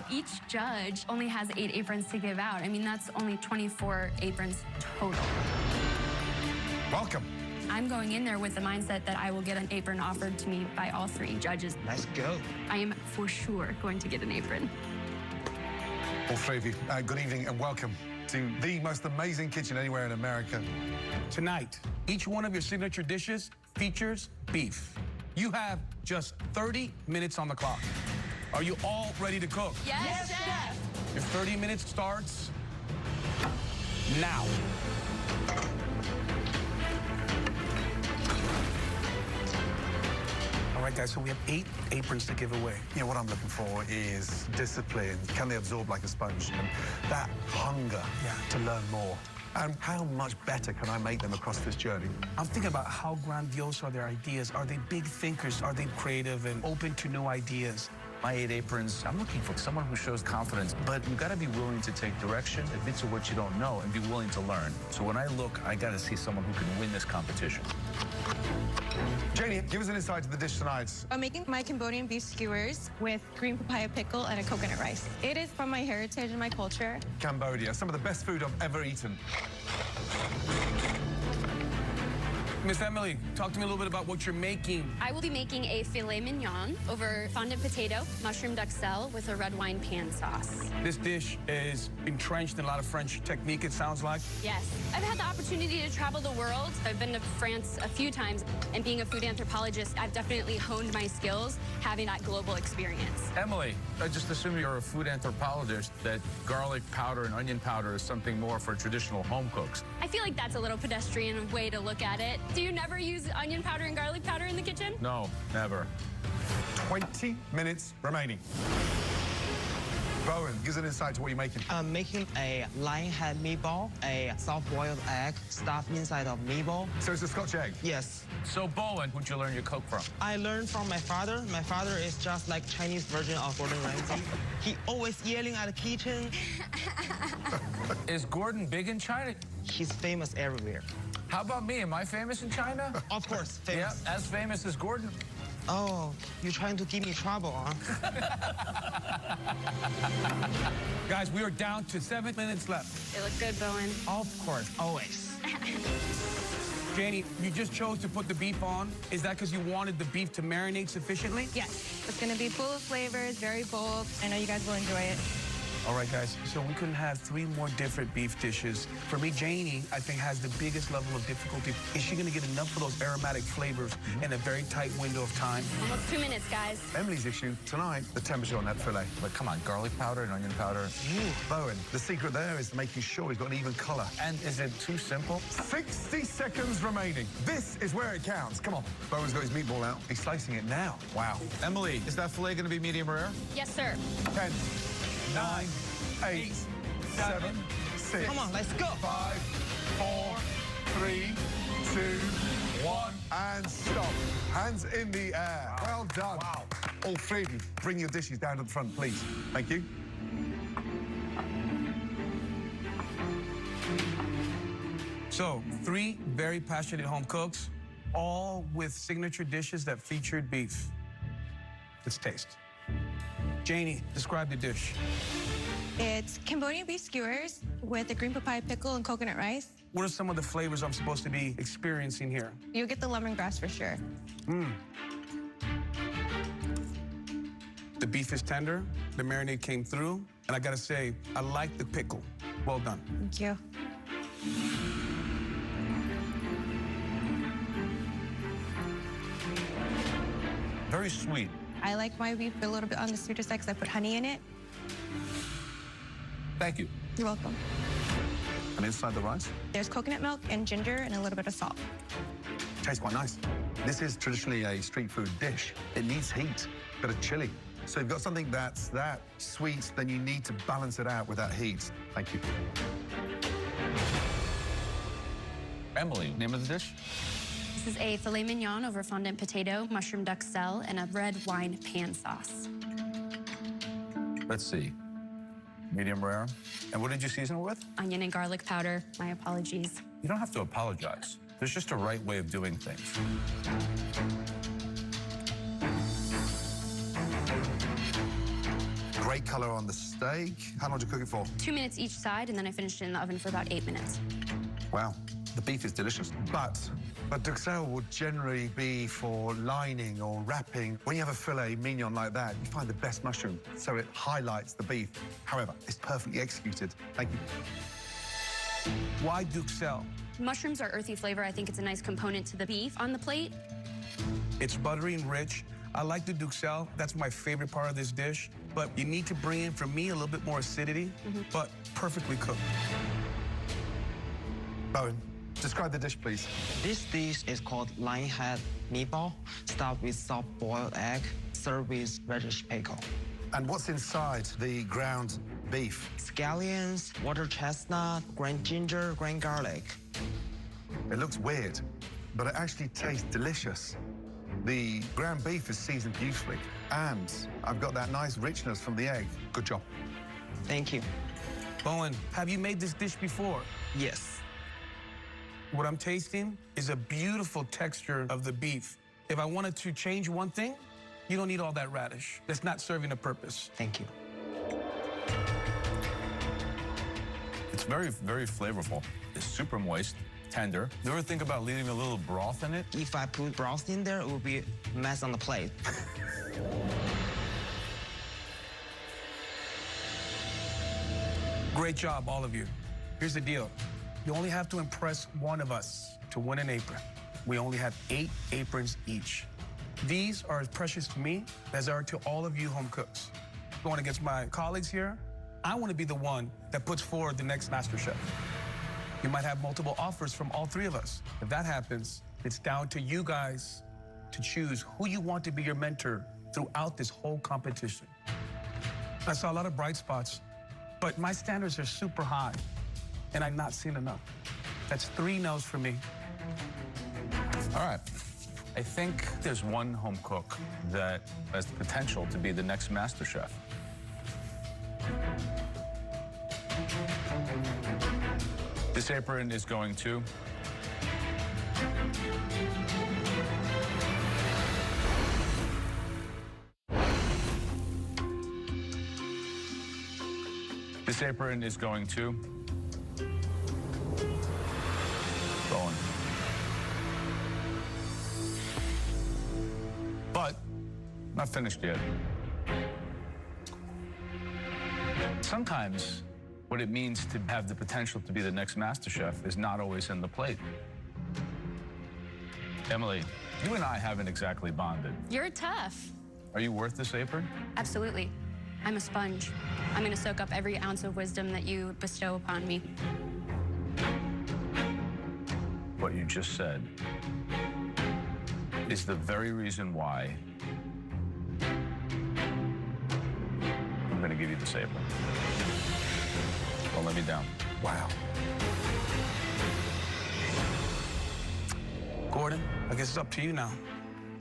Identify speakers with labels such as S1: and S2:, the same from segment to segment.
S1: Each judge only has 8 aprons to give out. I mean, that's only 24 aprons total.
S2: Welcome.
S1: I'm going in there with the mindset that I will get an apron offered to me by all 3 judges.
S2: Let's go.
S1: I am for sure going to get an apron.
S2: All 3 of you, good evening and welcome to the most amazing kitchen anywhere in America.
S3: Tonight, each one of your signature dishes features beef. You have just 30 minutes on the clock. Are you all ready to cook?
S1: Yes, Chef.
S3: Your 30 minutes starts now. All right, guys, so we have 8 aprons to give away.
S2: You know, what I'm looking for is discipline. Can they absorb like a sponge? And that hunger to learn more. And how much better can I make them across this journey?
S3: I'm thinking about how grandiose are their ideas. Are they big thinkers? Are they creative and open to new ideas?
S4: My 8 aprons, I'm looking for someone who shows confidence, but you gotta be willing to take direction, admit to what you don't know, and be willing to learn. So when I look, I gotta see someone who can win this competition.
S2: Jannie, give us an insight to the dish tonight.
S5: I'm making my Cambodian beef skewers with green papaya pickle and a coconut rice. It is from my heritage and my culture.
S2: Cambodia, some of the best food I've ever eaten.
S3: Miss Emily, talk to me a little bit about what you're making.
S1: I will be making a filet mignon over fondant potato, mushroom duxelle with a red wine pan sauce.
S3: This dish is entrenched in a lot of French technique, it sounds like.
S1: Yes. I've had the opportunity to travel the world. I've been to France a few times, and being a food anthropologist, I've definitely honed my skills having that global experience.
S4: Emily, I just assume you're a food anthropologist, that garlic powder and onion powder is something more for traditional home cooks.
S1: I feel like that's a little pedestrian way to look at it. Do you never use onion powder and garlic powder in the kitchen?
S4: No, never.
S2: 20 minutes remaining. Bowen, give us an insight to what you're making.
S6: I'm making a lion head meatball, a soft-boiled egg stuffed inside of meatball.
S2: So it's a Scotch egg?
S6: Yes.
S4: So, Bowen, who'd you learn your cook from?
S6: I learned from my father. My father is just like Chinese version of Gordon Ramsay. He always yelling at the kitchen.
S4: Is Gordon big in China?
S6: He's famous everywhere.
S4: How about me? Am I famous in China?
S6: Of course, famous.
S4: Yeah, as famous as Gordon.
S6: Oh, you're trying to give me trouble, huh?
S3: Guys, we are down to 7 minutes left.
S1: They look good, Bowen.
S6: Of course, always.
S3: Jannie, you just chose to put the beef on. Is that because you wanted the beef to marinate sufficiently?
S5: Yes. It's going to be full of flavors, very bold. I know you guys will enjoy it.
S3: All right, guys, so we couldn't have 3 more different beef dishes. For me, Jannie, I think, has the biggest level of difficulty. Is she gonna get enough of those aromatic flavors in a very tight window of time?
S1: Almost 2 minutes, guys.
S2: Emily's issue tonight, the temperature on that fillet.
S4: But come on, garlic powder and onion powder.
S2: Bowen, the secret there is making sure he's got an even color.
S4: And is it too simple?
S2: 60 seconds remaining. This is where it counts. Come on. Bowen's got his meatball out. He's slicing it now. Wow.
S4: Emily, is that filet gonna be medium rare?
S1: Yes, sir.
S2: 10, 9, 8, 7, 6.
S6: Come on, let's go.
S2: 5, 4, 3, 2, 1, and stop. Hands in the air. Wow. Well done. Wow. All 3 of you, bring your dishes down to the front, please. Thank you.
S3: So, 3 very passionate home cooks, all with signature dishes that featured beef. Let's taste. Jannie, describe the dish.
S5: It's Cambodian beef skewers with a green papaya pickle and coconut rice.
S3: What are some of the flavors I'm supposed to be experiencing here?
S5: You'll get the lemongrass for sure.
S3: The beef is tender, the marinade came through, and I gotta say, I like the pickle. Well done.
S5: Thank you.
S4: Very sweet.
S5: I like my beef a little bit on the sweeter side because I put honey in it.
S4: Thank you.
S5: You're welcome.
S2: And inside the rice?
S5: There's coconut milk and ginger and a little bit of salt.
S2: Tastes quite nice. This is traditionally a street food dish. It needs heat, bit of chili. So you've got something that's that sweet, then you need to balance it out with that heat. Thank you.
S4: Emily, name of the dish?
S1: This is a filet mignon over fondant potato, mushroom duxelle, and a red wine pan sauce.
S4: Let's see. Medium rare. And what did you season it with?
S1: Onion and garlic powder. My apologies.
S4: You don't have to apologize. There's just a right way of doing things.
S2: great color on the steak. How long did you cook it for?
S1: 2 minutes each side, and then I finished it in the oven for about 8 minutes.
S2: Wow.
S4: The beef is delicious.
S2: But duxelle would generally be for lining or wrapping. When you have a filet mignon like that, you find the best mushroom, so it highlights the beef. However, it's perfectly executed. Thank you.
S3: Why duxelle?
S1: Mushrooms are earthy flavor. I think it's a nice component to the beef on the plate.
S3: It's buttery and rich. I like the duxelle. That's my favorite part of this dish. But you need to bring in, for me, a little bit more acidity, but perfectly cooked.
S2: Bowen, describe the dish, please.
S6: This dish is called lion head meatball, stuffed with soft-boiled egg, served with radish pickle.
S2: And what's inside the ground beef?
S6: Scallions, water chestnut, ground ginger, ground garlic.
S2: It looks weird, but it actually tastes delicious. The ground beef is seasoned beautifully, and I've got that nice richness from the egg. Good job.
S6: Thank you.
S3: Bowen, have you made this dish before?
S6: Yes.
S3: What I'm tasting is a beautiful texture of the beef. If I wanted to change one thing, you don't need all that radish. That's not serving a purpose.
S6: Thank you.
S4: It's very, very flavorful. It's super moist, tender. You ever think about leaving a little broth in it?
S6: If I put broth in there, it will be a mess on the plate.
S3: Great job, all of you. Here's the deal. You only have to impress one of us to win an apron. We only have 8 aprons each. These are as precious to me as are to all of you home cooks. Going against my colleagues here, I want to be the one that puts forward the next MasterChef. You might have multiple offers from all 3 of us. If that happens, it's down to you guys to choose who you want to be your mentor throughout this whole competition. I saw a lot of bright spots, but my standards are super high, and I've not seen enough. That's 3 no's for me.
S4: All right. I think there's one home cook that has the potential to be the next MasterChef. This apron is going to This apron is going to Bowen. But not finished yet. Sometimes what it means to have the potential to be the next MasterChef is not always in the plate. Emily, you and I haven't exactly bonded.
S1: You're tough.
S4: Are you worth this apron?
S1: Absolutely. I'm a sponge. I'm going to soak up every ounce of wisdom that you bestow upon me.
S4: What you just said is the very reason why I'm going to give you this apron. Don't let me down.
S2: Wow.
S3: Gordon, I guess it's up to you now.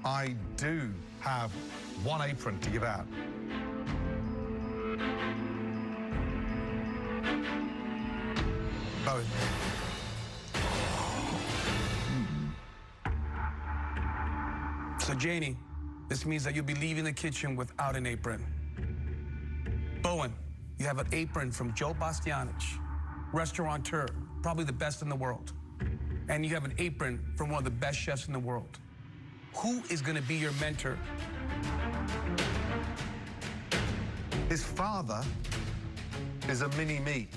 S2: I do have 1 apron to give out. Bowen.
S3: So, Jannie, this means that you'll be leaving the kitchen without an apron. Bowen, you have an apron from Joe Bastianich, restaurateur, probably the best in the world. And you have an apron from one of the best chefs in the world. Who is going to be your mentor?
S2: His father is a mini-me.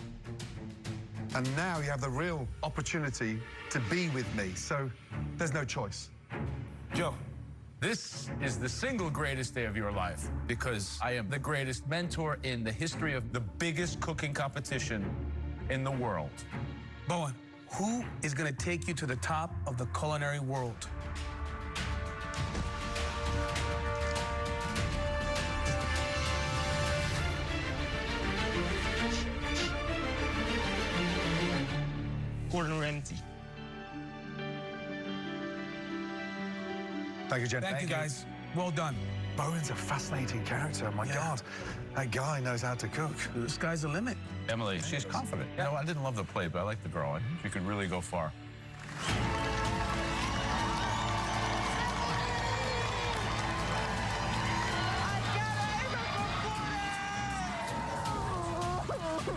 S2: And now you have the real opportunity to be with me, so there's no choice.
S4: Joe, this is the single greatest day of your life because I am the greatest mentor in the history of the biggest cooking competition in the world.
S3: Bowen, who is going to take you to the top of the culinary world?
S6: Gordon Ramsay.
S2: Thank you, Jen.
S3: Thank you, guys. Well done.
S2: Bowen's a fascinating character. My God, that guy knows how to cook.
S3: The sky's the limit.
S4: Emily, she's confident. You know, I didn't love the play, but I like the girl. I think she could really go far.
S7: So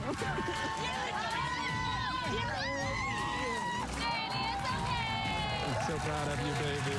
S7: proud of you, baby.